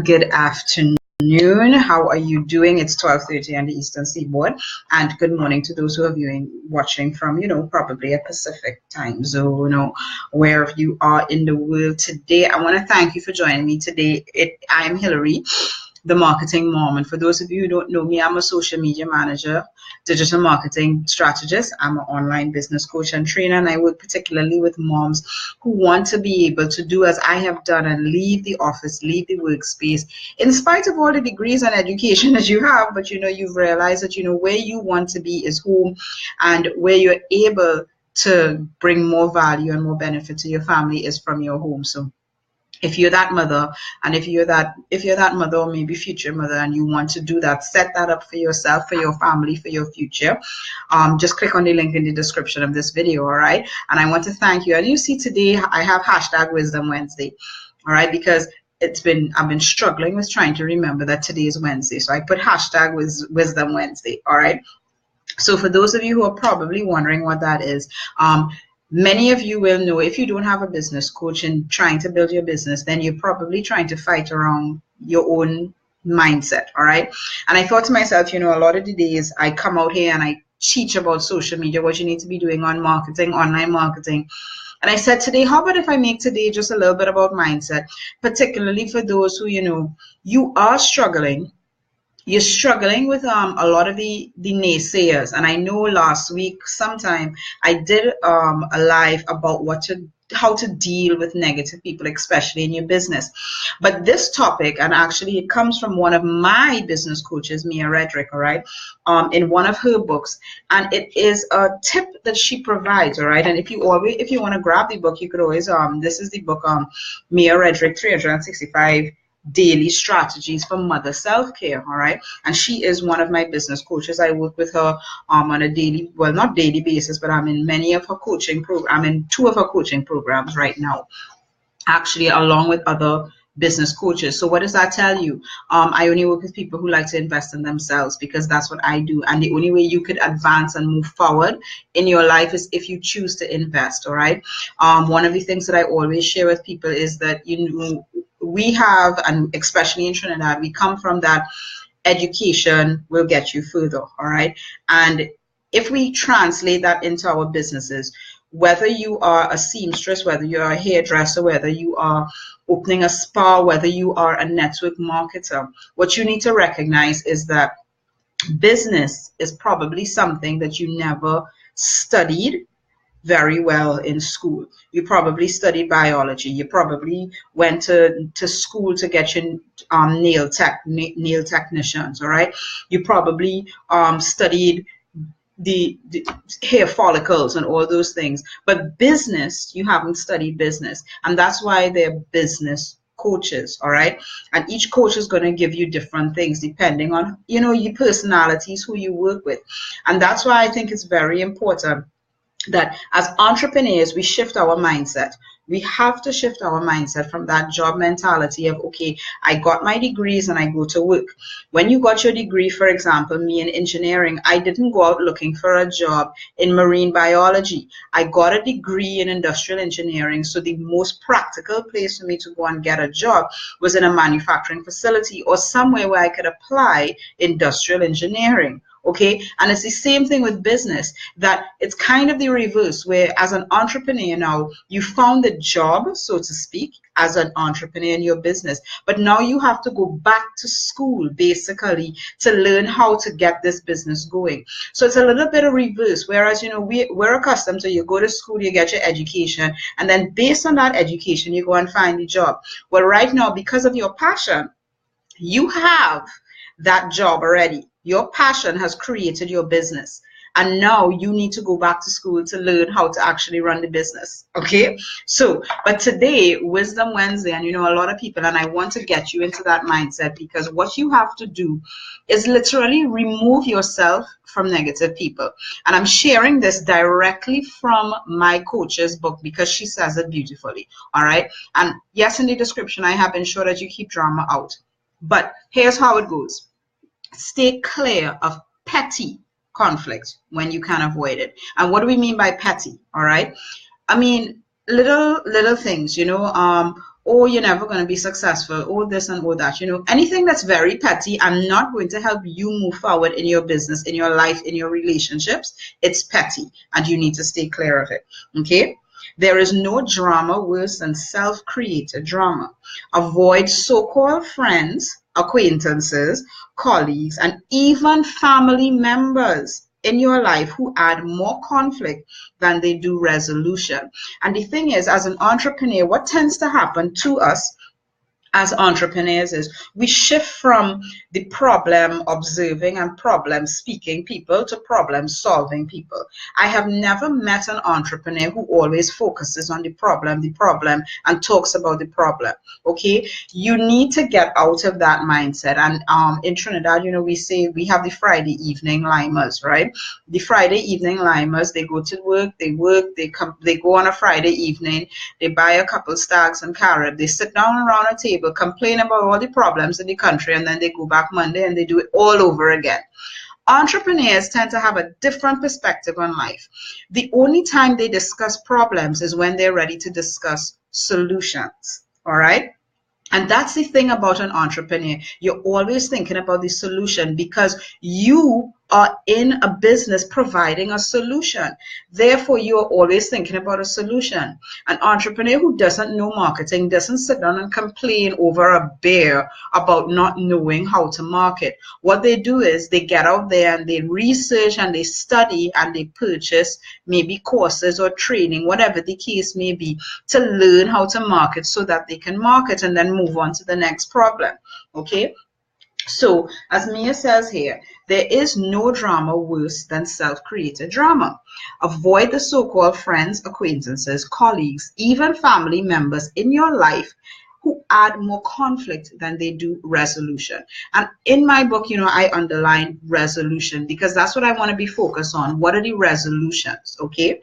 Good afternoon. How are you doing? It's 12:30 on the Eastern Seaboard, and good morning to those who are watching from, probably a Pacific time zone or wherever you are in the world today. I want to thank you for joining me today. I am Hillary, the marketing mom. And for those of you who don't know me, I'm a social media manager, digital marketing strategist. I'm an online business coach and trainer, and I work particularly with moms who want to be able to do as I have done and leave the office, leave the workspace, in spite of all the degrees and education that you have, but you've realized that where you want to be is home, and where you're able to bring more value and more benefit to your family is from your home. So if you're that mother, and if you're that mother or maybe future mother, and you want to do that, set that up for yourself, for your family, for your future, just click on the link in the description of this video. All right, and I want to thank you. And you see, today I have hashtag Wisdom Wednesday. All right, because I've been struggling with trying to remember that today is Wednesday, so I put hashtag Wisdom Wednesday. All right, so for those of you who are probably wondering what that is, many of you will know, if you don't have a business coach and trying to build your business, then you're probably trying to fight around your own mindset. All right. And I thought to myself, a lot of the days I come out here and I teach about social media, what you need to be doing on marketing, online marketing. And I said today, how about if I make today just a little bit about mindset, particularly for those who, you are struggling. You're struggling with a lot of the naysayers. And I know last week sometime I did a live about how to deal with negative people, especially in your business. But this topic, and actually it comes from one of my business coaches, Mia Redrick, all right, in one of her books, and it is a tip that she provides, all right. And if you want to grab the book, you could always this is the book, Mia Redrick, 365 Daily Strategies for Mother Self-Care. All right, and she is one of my business coaches. I work with her on a daily, well, not daily basis, but I'm in many of her coaching I'm in 2 of her coaching programs right now, actually, along with other business coaches. So what does that tell you? I only work with people who like to invest in themselves, because that's what I do. And the only way you could advance and move forward in your life is if you choose to invest. All right. One of the things that I always share with people is that we have, and especially in Trinidad, we come from that education will get you further. All right. And if we translate that into our businesses, whether you are a seamstress, whether you're a hairdresser, whether you are opening a spa, whether you are a network marketer, what you need to recognize is that business is probably something that you never studied very well in school. You probably studied biology. You probably went to school to get your nail technicians. All right. You probably studied the hair follicles and all those things. But business, you haven't studied business, and that's why they're business coaches. All right, and each coach is going to give you different things depending on your personalities, who you work with. And that's why I think it's very important that as entrepreneurs, we shift our mindset. We have to shift our mindset from that job mentality of, okay, I got my degrees and I go to work. When you got your degree, for example, me in engineering, I didn't go out looking for a job in marine biology. I got a degree in industrial engineering. So the most practical place for me to go and get a job was in a manufacturing facility or somewhere where I could apply industrial engineering. Okay, and it's the same thing with business, that it's kind of the reverse, where as an entrepreneur now, you found a job, so to speak, as an entrepreneur in your business, but now you have to go back to school basically to learn how to get this business going. So it's a little bit of reverse, whereas we're accustomed to, you go to school, you get your education, and then based on that education, you go and find a job. Well, right now, because of your passion, you have that job already. Your passion has created your business. And now you need to go back to school to learn how to actually run the business. Okay. So, but today, Wisdom Wednesday, and a lot of people, and I want to get you into that mindset, because what you have to do is literally remove yourself from negative people. And I'm sharing this directly from my coach's book, because she says it beautifully. All right. And yes, in the description, I have ensured that you keep drama out. But here's how it goes. Stay clear of petty conflict when you can avoid it. And what do we mean by petty? All right. I mean, little things, oh, you're never going to be successful, oh, this and oh, that, you know, anything that's very petty and not going to help you move forward in your business, in your life, in your relationships, it's petty and you need to stay clear of it. Okay? There is no drama worse than self-created drama. Avoid so-called friends, acquaintances, colleagues, and even family members in your life who add more conflict than they do resolution. And the thing is, as an entrepreneur, what tends to happen to us as entrepreneurs is we shift from the problem observing and problem speaking people to problem solving people. I have never met an entrepreneur who always focuses on the problem, and talks about the problem. Okay, you need to get out of that mindset. And in Trinidad, you know, we say we have the Friday evening limers, right? The Friday evening limers, they go to work, they come, they go on a Friday evening, they buy a couple stacks and carrot, they sit down around a table, complain about all the problems in the country, and then they go back Monday and they do it all over again. Entrepreneurs tend to have a different perspective on life. The only time they discuss problems is when they're ready to discuss solutions. All right? And that's the thing about an entrepreneur. You're always thinking about the solution because you are in a business providing a solution. Therefore, you are always thinking about a solution. An entrepreneur who doesn't know marketing doesn't sit down and complain over a bear about not knowing how to market. What they do is they get out there and they research and they study and they purchase maybe courses or training, whatever the case may be, to learn how to market so that they can market and then move on to the next problem. Okay? So, as Mia says here, there is no drama worse than self-created drama. Avoid the so-called friends, acquaintances, colleagues, even family members in your life who add more conflict than they do resolution. And in my book, you know, I underline resolution because that's what I want to be focused on. What are the resolutions? Okay.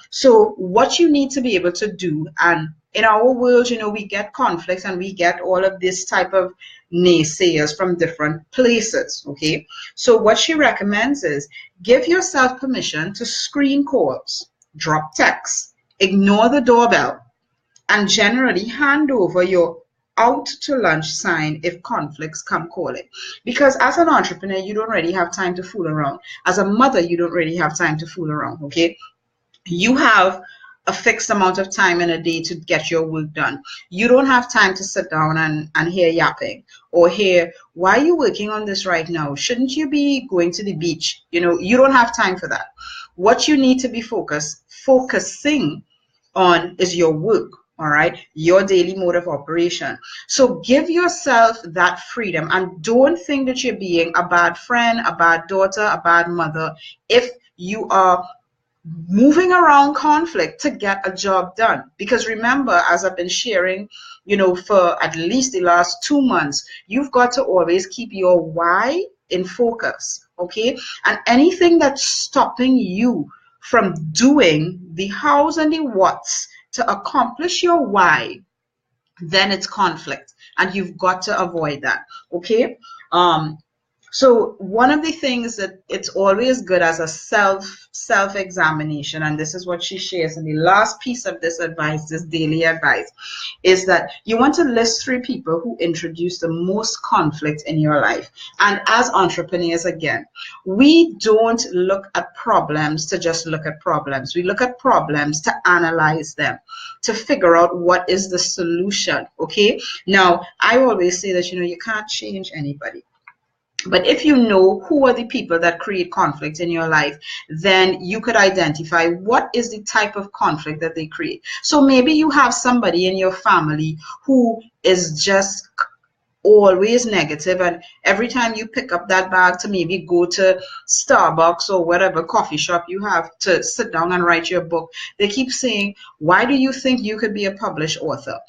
So what you need to be able to do, and in our world, you know, we get conflicts and we get all of this type of naysayers from different places. Okay. So what she recommends is give yourself permission to screen calls, drop texts, ignore the doorbell, and generally hand over your out to lunch sign if conflicts come calling. Because as an entrepreneur, you don't really have time to fool around. As a mother, you don't really have time to fool around. Okay. You have a fixed amount of time in a day to get your work done. You don't have time to sit down and hear yapping or hear, why are you working on this right now? Shouldn't you be going to the beach? You know, you don't have time for that. What you need to be focusing on is your work. All right, your daily mode of operation. So give yourself that freedom and don't think that you're being a bad friend, a bad daughter, a bad mother if you are moving around conflict to get a job done. Because remember, as I've been sharing, you know, for at least the last 2 months, you've got to always keep your why in focus. Okay, and anything that's stopping you from doing the hows and the whats to accomplish your why, then it's conflict and you've got to avoid that. Okay. So one of the things that it's always good as a self-examination, and this is what she shares in the last piece of this advice, this daily advice, is that you want to list 3 people who introduce the most conflict in your life. And as entrepreneurs, again, we don't look at problems to just look at problems. We look at problems to analyze them, to figure out what is the solution. Okay. Now, I always say that, you know, you can't change anybody. But if you know who are the people that create conflict in your life, then you could identify what is the type of conflict that they create. So maybe you have somebody in your family who is just always negative, and every time you pick up that bag to maybe go to Starbucks or whatever coffee shop you have to sit down and write your book, they keep saying, why do you think you could be a published author?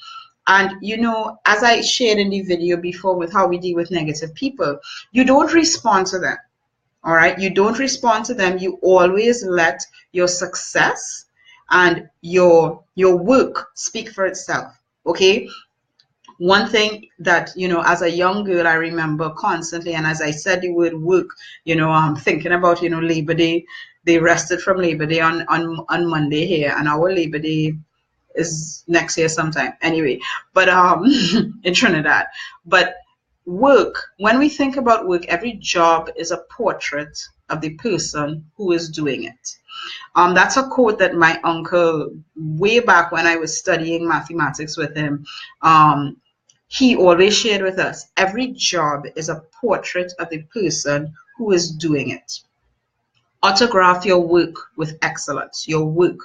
And, you know, as I shared in the video before with how we deal with negative people, you don't respond to them. All right. You don't respond to them. You always let your success and your work speak for itself. Okay. One thing that, you know, as a young girl, I remember constantly, and as I said the word work, you know, I'm thinking about, you know, Labor Day. They rested from Labor Day on Monday here, and our Labor Day is next year sometime anyway, but in Trinidad. But work, when we think about work, every job is a portrait of the person who is doing it. That's a quote that my uncle, way back when I was studying mathematics with him, he always shared with us. Every job is a portrait of the person who is doing it. Autograph your work with excellence, your work.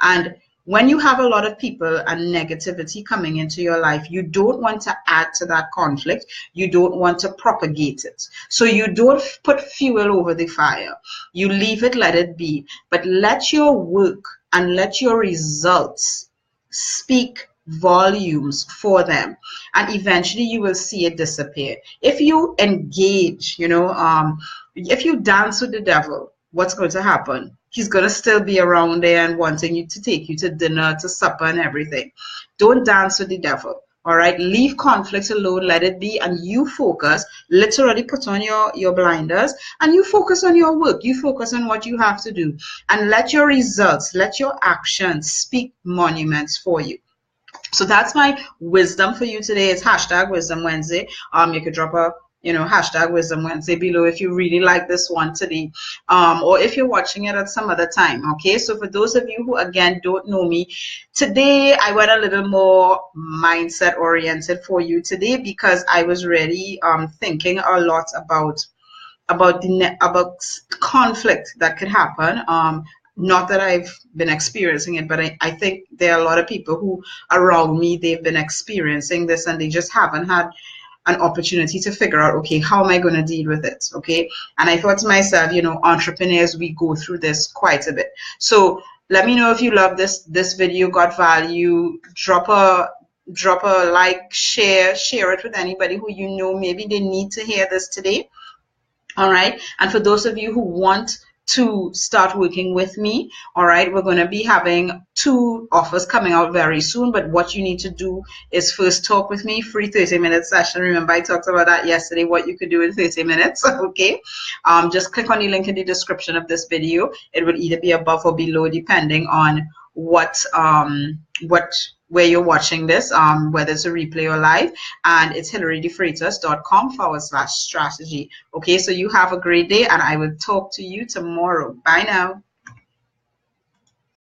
And when you have a lot of people and negativity coming into your life, you don't want to add to that conflict. You don't want to propagate it. So you don't put fuel over the fire. You leave it, let it be. But let your work and let your results speak volumes for them, and eventually you will see it disappear. If you engage, if you dance with the devil, what's going to happen? He's going to still be around there and wanting you to take you to dinner, to supper and everything. Don't dance with the devil. All right, leave conflict alone, let it be, and you focus, literally put on your blinders, and you focus on your work. You focus on what you have to do, and let your results, let your actions speak monuments for you. So that's my wisdom for you today. It's hashtag Wisdom Wednesday. You could drop a hashtag Wisdom Wednesday below if you really like this one today, or if you're watching it at some other time. Okay, so for those of you who again don't know me, today I went a little more mindset oriented for you today, because I was really thinking a lot about conflict that could happen. Not that I've been experiencing it, but I think there are a lot of people who around me, they've been experiencing this and they just haven't had an opportunity to figure out, okay, how am I going to deal with it? Okay. And I thought to myself, entrepreneurs, we go through this quite a bit. So let me know if you love this video, got value. Drop a like, share it with anybody who maybe they need to hear this today. All right. And for those of you who want to start working with me, all right, we're going to be having 2 offers coming out very soon. But what you need to do is first talk with me, free 30-minute session. Remember, I talked about that yesterday, what you could do in 30 minutes. Okay, just click on the link in the description of this video. It will either be above or below, depending on where you're watching this, whether it's a replay or live, and it's hillarydefreitas.com/strategy. Okay, so you have a great day, and I will talk to you tomorrow. Bye now.